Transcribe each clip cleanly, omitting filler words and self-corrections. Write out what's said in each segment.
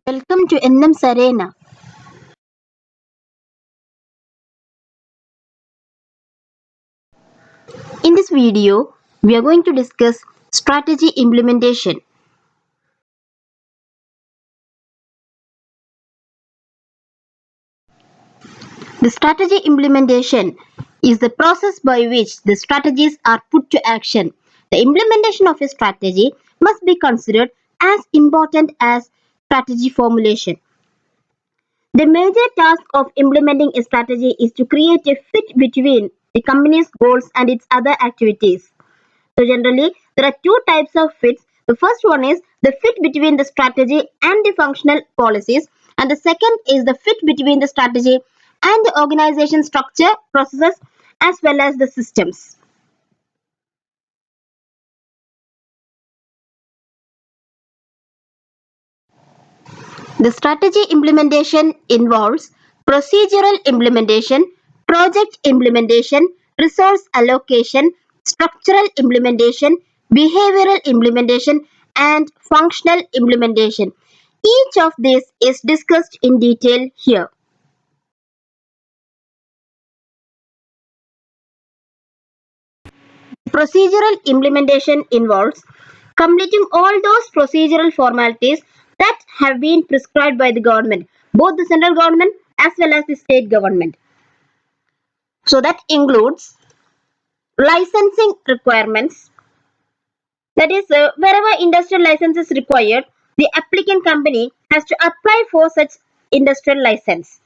Welcome to NM Sarena. In this video, we are going to discuss strategy implementation. The strategy implementation is the process by which the strategies are put to action. The implementation of a strategy must be considered as important as strategy formulation. The major task of implementing a strategy is to create a fit between the company's goals and its other activities. So generally, there are two types of fits. The first one is the fit between the strategy and the functional policies, and the second is the fit between the strategy and the organization structure, processes, as well as the systems. The strategy implementation involves procedural implementation, project implementation, resource allocation, structural implementation, behavioral implementation, and functional implementation. Each of these is discussed in detail here. Procedural implementation involves completing all those procedural formalities that have been prescribed by the government, both the central government as well as the state government. So that includes licensing requirements. That is, wherever industrial license is required, the applicant company has to apply for such industrial license.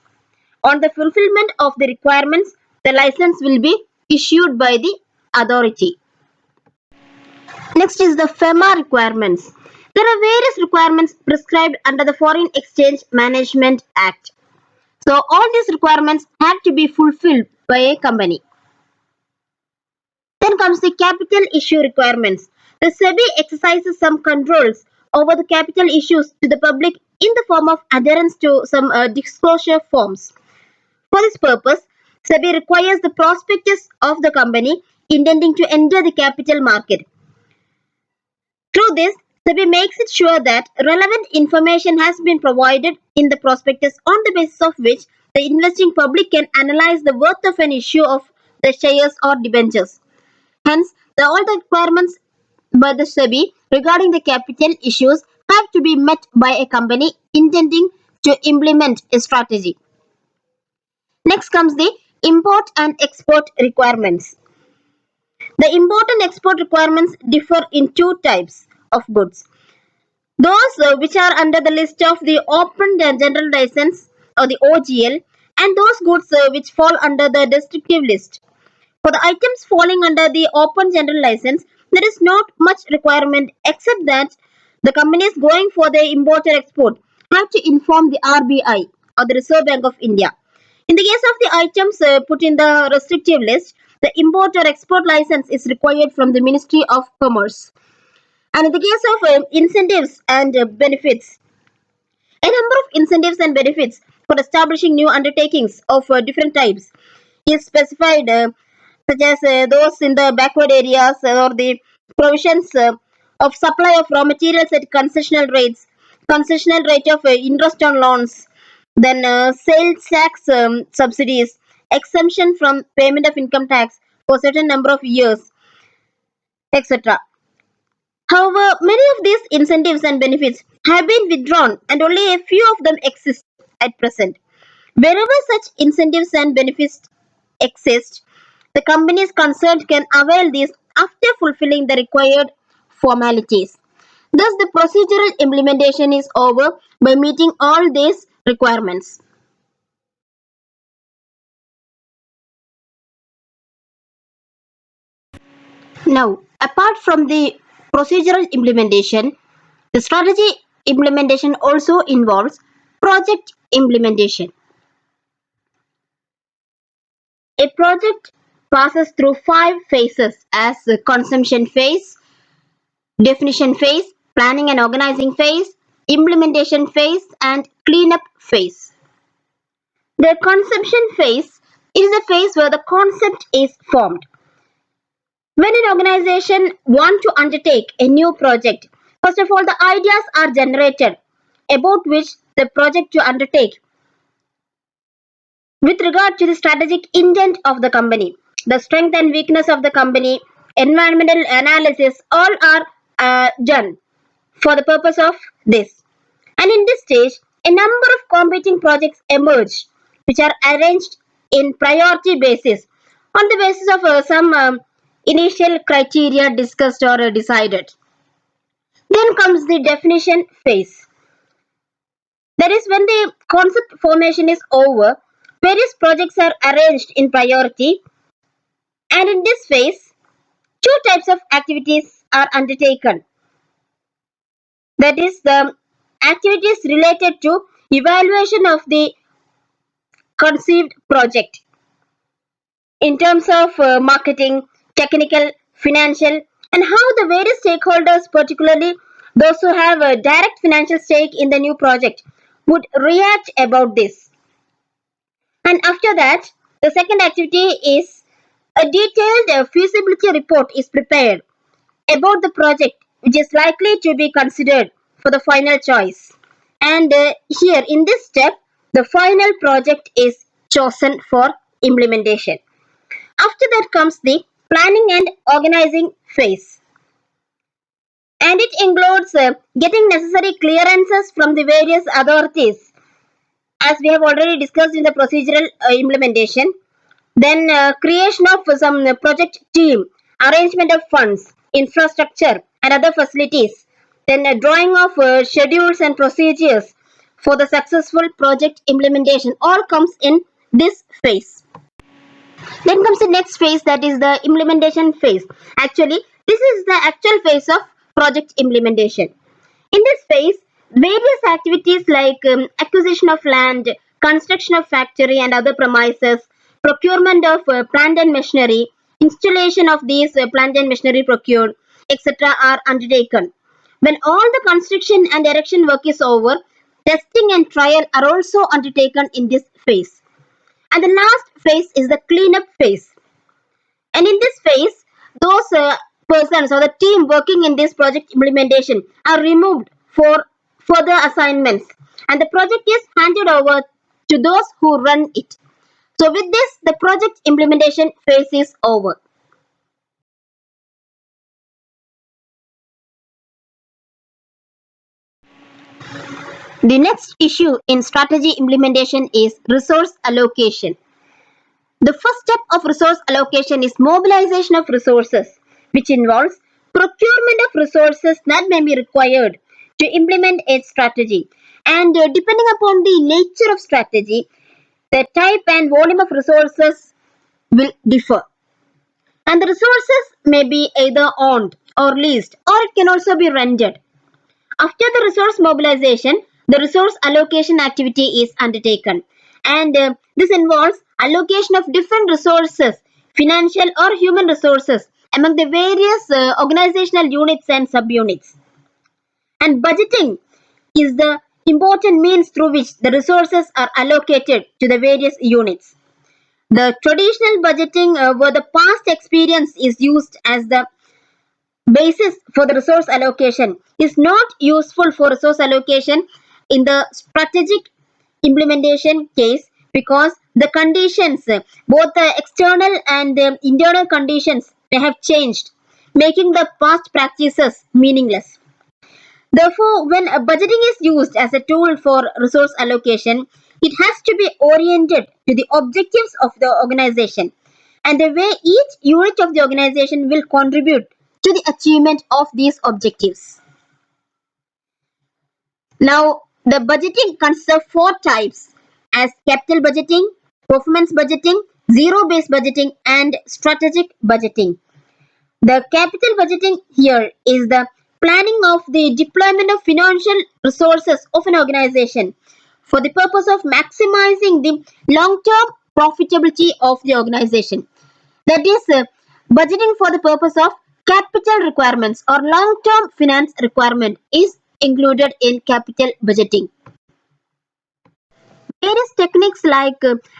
On the fulfillment of the requirements, the license will be issued by the authority. Next is the FEMA requirements. There are various requirements prescribed under the Foreign Exchange Management Act. So all these requirements have to be fulfilled by a company. Then comes the capital issue requirements. The SEBI exercises some controls over the capital issues to the public in the form of adherence to some disclosure forms. For this purpose, SEBI requires the prospectus of the company intending to enter the capital market. Through this, SEBI makes it sure that relevant information has been provided in the prospectus on the basis of which the investing public can analyze the worth of an issue of the shares or debentures. Hence, all the requirements by the SEBI regarding the capital issues have to be met by a company intending to implement a strategy. Next comes the import and export requirements. The import and export requirements differ in two types of goods. Those which are under the list of the open general license or the OGL, and those goods which fall under the descriptive list. For the items falling under the open general license, there is not much requirement except that the companies going for the import or export have to inform the RBI or the Reserve Bank of India. In the case of the items put in the restrictive list, the import or export license is required from the Ministry of Commerce. And in the case of incentives and benefits, a number of incentives and benefits for establishing new undertakings of different types is specified, such as those in the backward areas or the provisions of supply of raw materials at concessional rates, concessional rate of interest on loans, then sales tax subsidies, exemption from payment of income tax for certain number of years, etc. However, many of these incentives and benefits have been withdrawn and only a few of them exist at present. Wherever such incentives and benefits exist, the companies concerned can avail these after fulfilling the required formalities. Thus, the procedural implementation is over by meeting all these requirements. Now, apart from the procedural implementation, the strategy implementation also involves project implementation. A project passes through 5 phases as the consumption phase, definition phase, planning and organizing phase, implementation phase, and cleanup phase. The conception phase is the phase where the concept is formed. When an organization wants to undertake a new project, first of all, the ideas are generated about which the project to undertake. With regard to the strategic intent of the company, the strength and weakness of the company, environmental analysis, all are done for the purpose of this. And in this stage, a number of competing projects emerge, which are arranged in priority basis on the basis of some initial criteria discussed or decided. Then comes the definition phase. That is when the concept formation is over, various projects are arranged in priority, and in this phase, two types of activities are undertaken. That is the activities related to evaluation of the conceived project in terms of marketing, technical, financial, and how the various stakeholders, particularly those who have a direct financial stake in the new project, would react about this. And after that, the second activity is a detailed feasibility report is prepared about the project which is likely to be considered for the final choice. And here in this step, the final project is chosen for implementation. After that comes the planning and organizing phase. And it includes getting necessary clearances from the various authorities, as we have already discussed in the procedural implementation. Then creation of some project team, arrangement of funds, infrastructure and other facilities. Then drawing of schedules and procedures for the successful project implementation all comes in this phase. Then comes the next phase, that is the implementation phase. Actually, this is the actual phase of project implementation. In this phase, various activities like acquisition of land, construction of factory and other premises, procurement of plant and machinery, installation of these plant and machinery procured, etc. are undertaken. When all the construction and erection work is over, testing and trial are also undertaken in this phase. And the last phase is the cleanup phase. And in this phase, those persons or the team working in this project implementation are removed for further assignments, and the project is handed over to those who run it. So with this, the project implementation phase is over. The next issue in strategy implementation is resource allocation. The first step of resource allocation is mobilization of resources, which involves procurement of resources that may be required to implement a strategy. And depending upon the nature of strategy, the type and volume of resources will differ. And the resources may be either owned or leased, or it can also be rented. After the resource mobilization, the resource allocation activity is undertaken. And this involves allocation of different resources, financial or human resources, among the various organizational units and subunits. And budgeting is the important means through which the resources are allocated to the various units. The traditional budgeting where the past experience is used as the basis for the resource allocation is not useful for resource allocation in the strategic implementation case, because the conditions, both the external and the internal conditions, they have changed, making the past practices meaningless. Therefore, when a budgeting is used as a tool for resource allocation, it has to be oriented to the objectives of the organization and the way each unit of the organization will contribute to the achievement of these objectives. Now, the budgeting consists of four types as capital budgeting, performance budgeting, zero-based budgeting, and strategic budgeting. The capital budgeting here is the planning of the deployment of financial resources of an organization for the purpose of maximizing the long-term profitability of the organization. That is, budgeting for the purpose of capital requirements or long-term finance requirement is included in capital budgeting. Various techniques like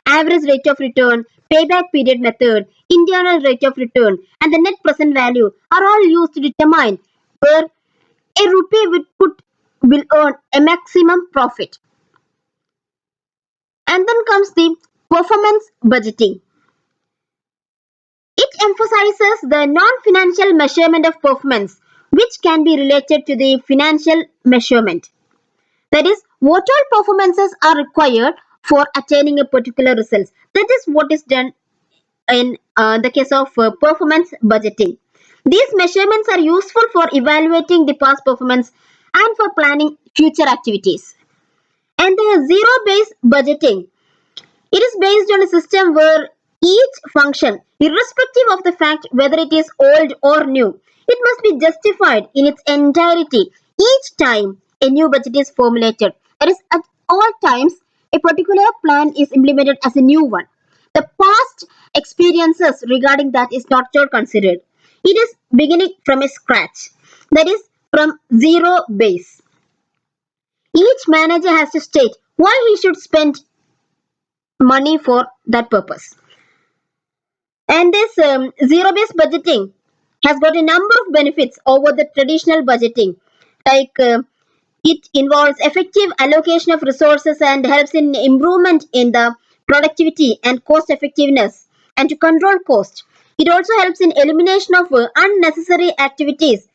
average rate of return, payback period method, internal rate of return, and the net present value are all used to determine where a rupee will earn a maximum profit. And then comes the performance budgeting. It emphasizes the non-financial measurement of performance, which can be related to the financial measurement. That is, what all performances are required for attaining a particular result. That is what is done in the case of performance budgeting. These measurements are useful for evaluating the past performance and for planning future activities. And the zero-based budgeting, it is based on a system where each function, irrespective of the fact whether it is old or new, it must be justified in its entirety each time a new budget is formulated. That is, at all times, a particular plan is implemented as a new one. The past experiences regarding that is not at all considered. It is beginning from a scratch. That is, from zero base. Each manager has to state why he should spend money for that purpose. And this zero-based budgeting has got a number of benefits over the traditional budgeting. Like it involves effective allocation of resources and helps in improvement in the productivity and cost effectiveness and to control cost. It also helps in elimination of unnecessary activities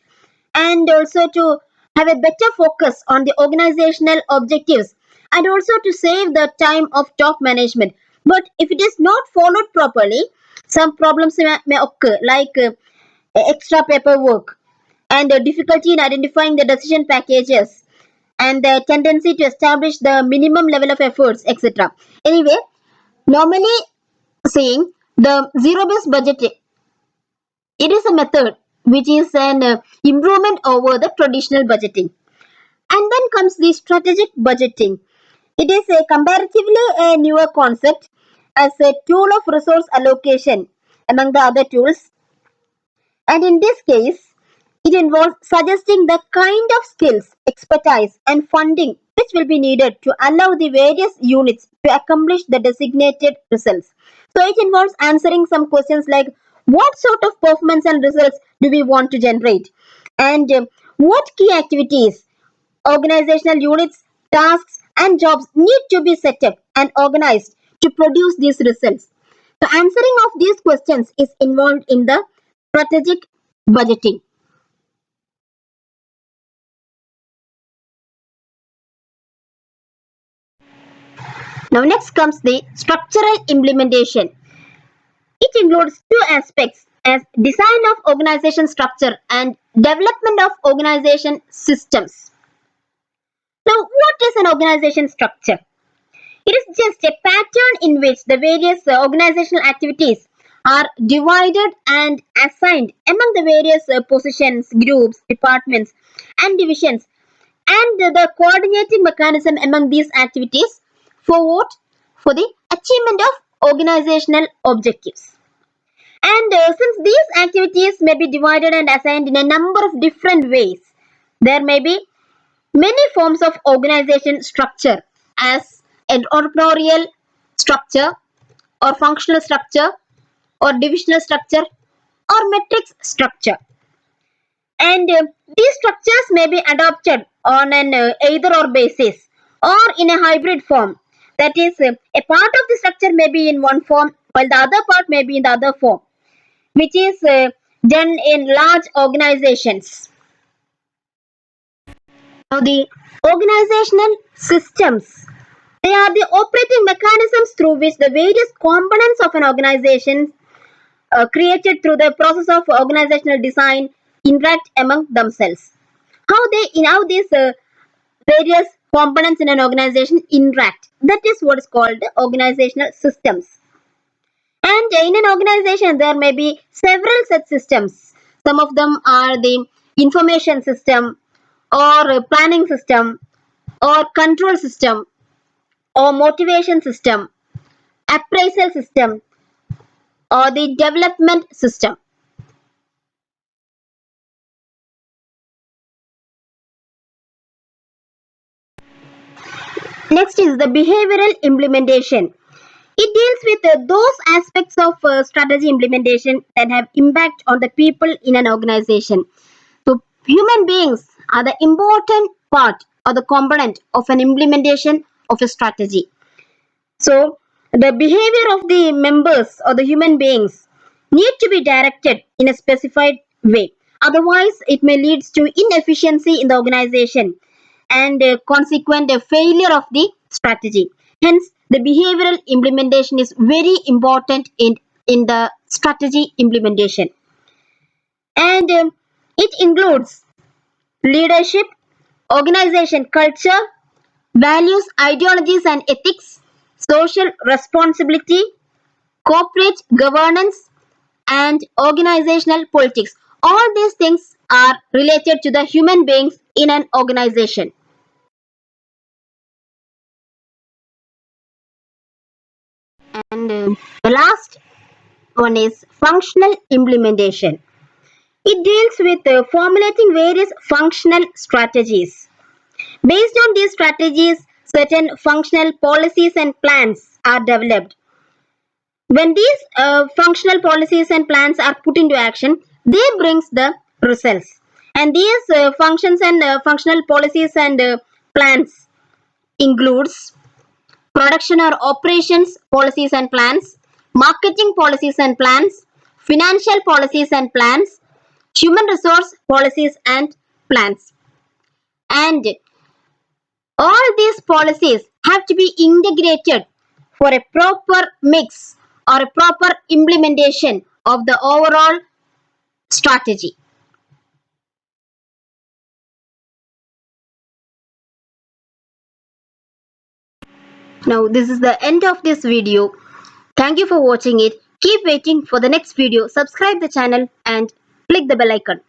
and also to have a better focus on the organizational objectives and also to save the time of top management. But if it is not followed properly, some problems may occur, like extra paperwork and difficulty in identifying the decision packages and the tendency to establish the minimum level of efforts, etc. Anyway, normally saying the zero based budget, it is a method which is an improvement over the traditional budgeting. And then comes the strategic budgeting. It is a comparatively a newer concept as a tool of resource allocation among the other tools. And in this case, it involves suggesting the kind of skills, expertise, and funding which will be needed to allow the various units to accomplish the designated results. So it involves answering some questions like what sort of performance and results do we want to generate? And what key activities, organizational units, tasks, and jobs need to be set up and organized to produce these results. The answering of these questions is involved in the strategic budgeting. Now next comes the structural implementation. It includes two aspects as design of organization structure and development of organization systems. Now what is an organization structure? It is just a pattern in which the various organizational activities are divided and assigned among the various positions, groups, departments, and divisions, and the coordinating mechanism among these activities for what? For the achievement of organizational objectives. And since these activities may be divided and assigned in a number of different ways, there may be many forms of organization structure as an entrepreneurial structure or functional structure or divisional structure or matrix structure. And these structures may be adopted on an either or basis or in a hybrid form. That is, a part of the structure may be in one form while the other part may be in the other form, which is done in large organizations. Now, the organizational systems, they are the operating mechanisms through which the various components of an organization created through the process of organizational design interact among themselves. How these various components in an organization interact. That is what is called the organizational systems. And in an organization, there may be several such systems. Some of them are the information system or planning system or control system or motivation system, appraisal system or the development system. Next is the behavioral implementation. It deals with those aspects of strategy implementation that have impact on the people in an organization. So human beings are the important part or the component of an implementation of a strategy. So the behavior of the members or the human beings need to be directed in a specified way. Otherwise, it may lead to inefficiency in the organization and consequent failure of the strategy. Hence, the behavioral implementation is very important in the strategy implementation. And it includes leadership, organization culture, values, ideologies and ethics, social responsibility, corporate governance, and organizational politics. All these things are related to the human beings in an organization. And the last one is functional implementation. It deals with formulating various functional strategies. Based on these strategies, certain functional policies and plans are developed. When these functional policies and plans are put into action, they brings the results. And these functions and functional policies and plans includes production or operations policies and plans, marketing policies and plans, financial policies and plans, human resource policies and plans. And all these policies have to be integrated for a proper mix or a proper implementation of the overall strategy. Now, this is the end of this video. Thank you for watching it. Keep waiting for the next video. Subscribe the channel and click the bell icon.